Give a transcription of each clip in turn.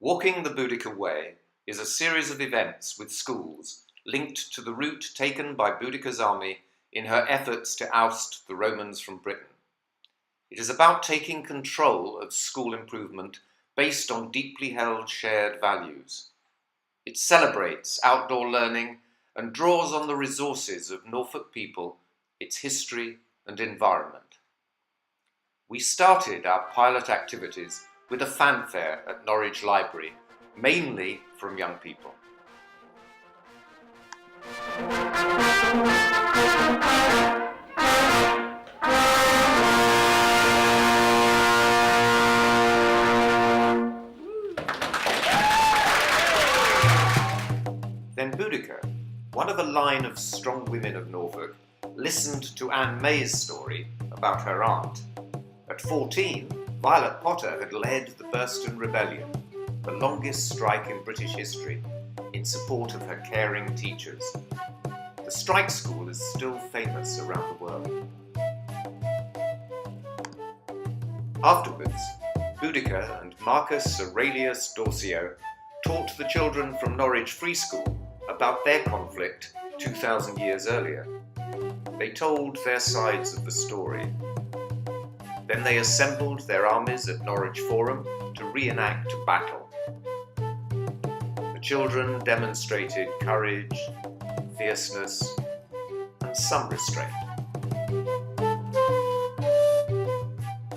Walking the Boudica Way is a series of events with schools linked to the route taken by Boudica's army in her efforts to oust the Romans from Britain. It is about taking control of school improvement based on deeply held shared values. It celebrates outdoor learning and draws on the resources of Norfolk people, its history and environment. We started our pilot activities with a fanfare at Norwich Library, mainly from young people. Then Boudica, one of a line of strong women of Norfolk, listened to Anne May's story about her aunt. At 14, Violet Potter had led the Burston Rebellion, the longest strike in British history, in support of her caring teachers. The strike school is still famous around the world. Afterwards, Boudica and Marcus Aurelius Dorsio taught the children from Norwich Free School about their conflict 2,000 years earlier. They told their sides of the story. Then they assembled their armies at Norwich Forum to reenact battle. The children demonstrated courage, fierceness, and some restraint.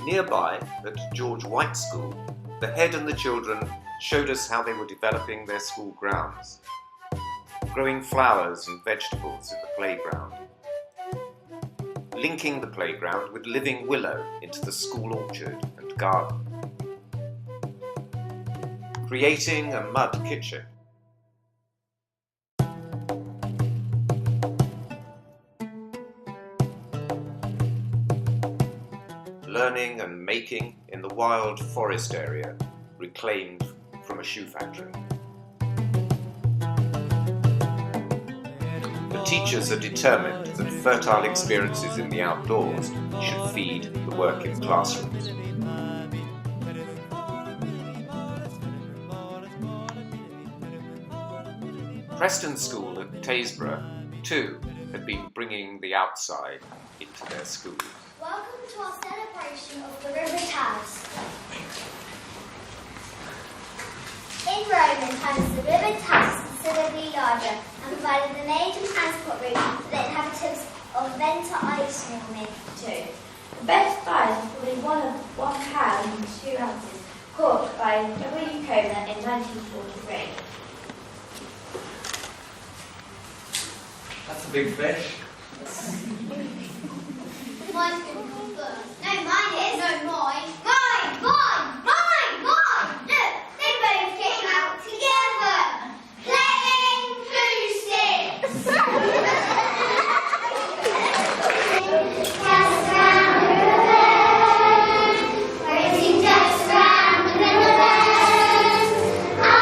Nearby, at George White School, the head and the children showed us how they were developing their school grounds, growing flowers and vegetables in the playground, linking the playground with living willow into the school orchard and garden, creating a mud kitchen, learning and making in the wild forest area reclaimed from a shoe factory. The teachers are determined that fertile experiences in the outdoors should feed the work in classrooms. Preston School at Taysborough, too, had been bringing the outside into their schools. Welcome to our celebration of the River Thames. In Roman times, the River Thames was considerably larger and provided the major transport route for the inhabitants of Venta Iceland too. The best prize was probably one pound and 2 ounces, caught by W. Comer in 1943. That's a big fish. Mine's going to come first. No, mine is. No, mine. Mine! Look, they both came out together. Playing glue sticks. Just round the river, racing just round the river. I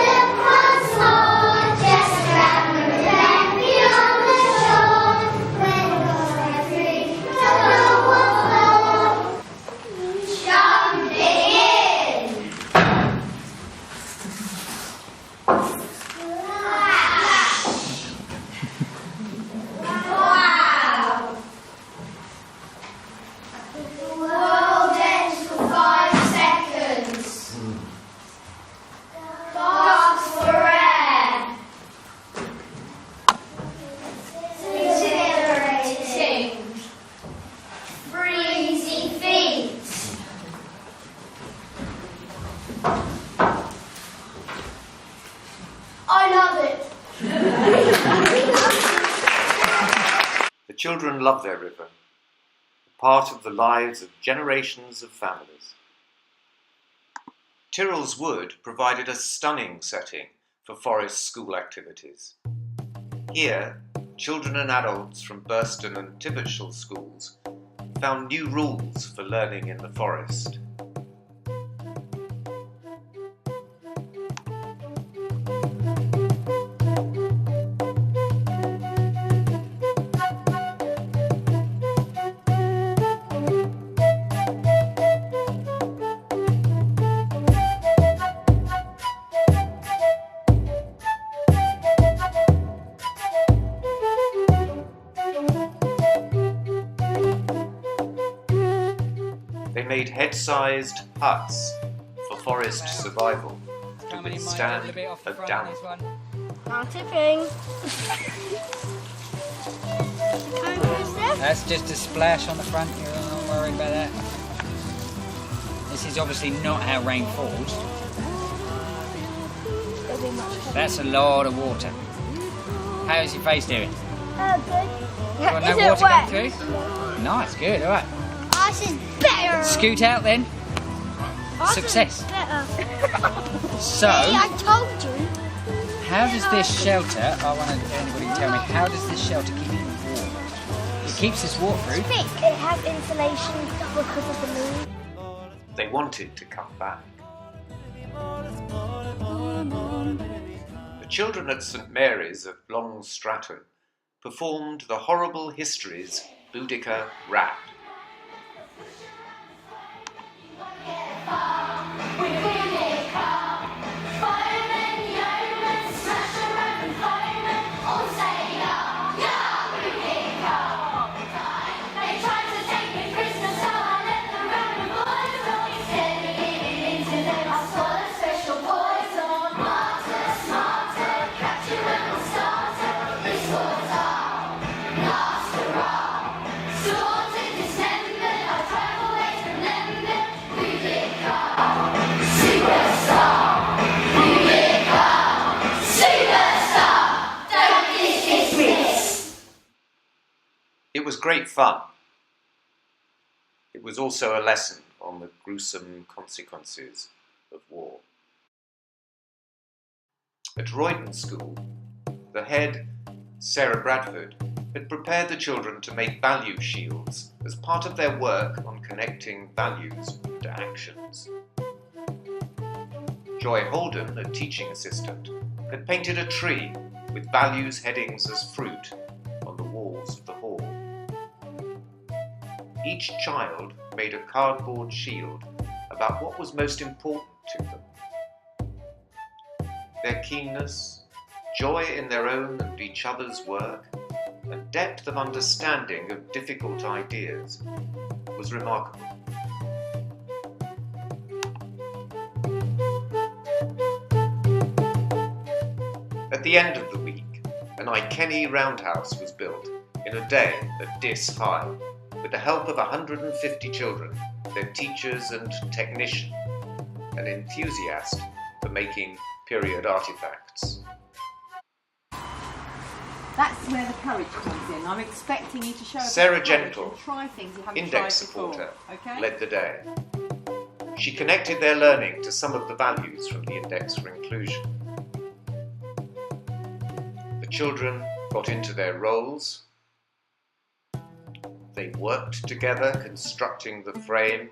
look once more, just round the river, beyond the shore, where the boats are free, don't know what for. Jumping in. Wow! The world ends for 5 seconds. Lasts for air. Exhilarating. Freezing feet. I love it. The children love their river, part of the lives of generations of families. Tyrrell's Wood provided a stunning setting for forest school activities. Here, children and adults from Burston and Tibbetshall schools found new rules for learning in the forest. made head-sized huts for forest survival to withstand a downpour. Not tipping. That's just a splash on the front, you're not worried about that. This is obviously not how rain falls. That's a lot of water. How's your face doing? Good. Got no Is it water wet? going through? Nice, good, alright. Ours is better. Scoot out then. Ours Success. Is better. So, I told you. how does this shelter, I want anybody to tell me, how does this shelter keep you warm? It keeps us waterproof. Thick. It has insulation because of the moon. They wanted to come back. The children at St Mary's of Long Stratton performed the horrible history's Boudica Way. It was great fun. It was also a lesson on the gruesome consequences of war. At Roydon School, the head, Sarah Bradford, had prepared the children to make value shields as part of their work on connecting values to actions. Joy Holden, a teaching assistant, had painted a tree with values headings as fruit on the walls of the hall. Each child made a cardboard shield about what was most important to them. Their keenness, joy in their own and each other's work, and depth of understanding of difficult ideas was remarkable. At the end of the week, an Iceni roundhouse was built in a day at Diss High, with the help of 150 children, their teachers and technician, an enthusiast for making period artifacts. That's where the courage comes in. I'm expecting you to show us Sarah courage Gentle, and try things you haven't tried Index before, supporter, okay? led the day. She connected their learning to some of the values from the Index for Inclusion. The children got into their roles. They worked together, constructing the frame.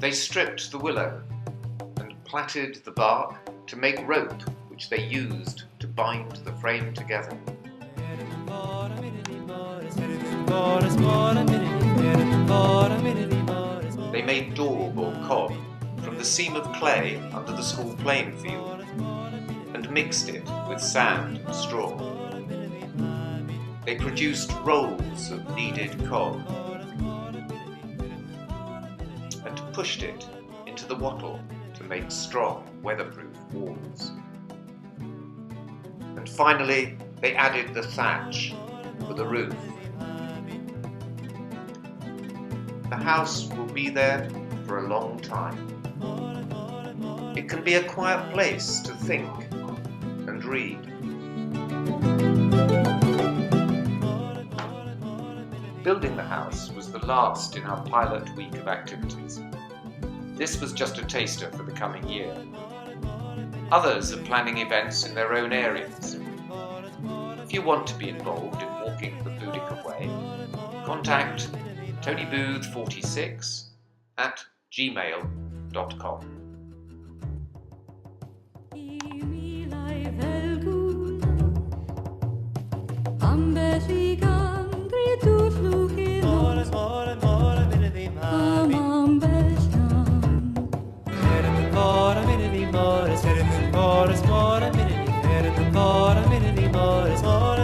They stripped the willow and plaited the bark to make rope, which they used to bind the frame together. They made daub or cob from the seam of clay under the school playing field and mixed it with sand and straw. They produced rolls of kneaded cob and pushed it into the wattle to make strong, weatherproof walls. And finally, they added the thatch for the roof. The house will be there for a long time. It can be a quiet place to think and read. Building the house was the last in our pilot week of activities. This was just a taster for the coming year. Others are planning events in their own areas. If you want to be involved in walking the Boudica Way, contact tonybooth46@gmail.com. More,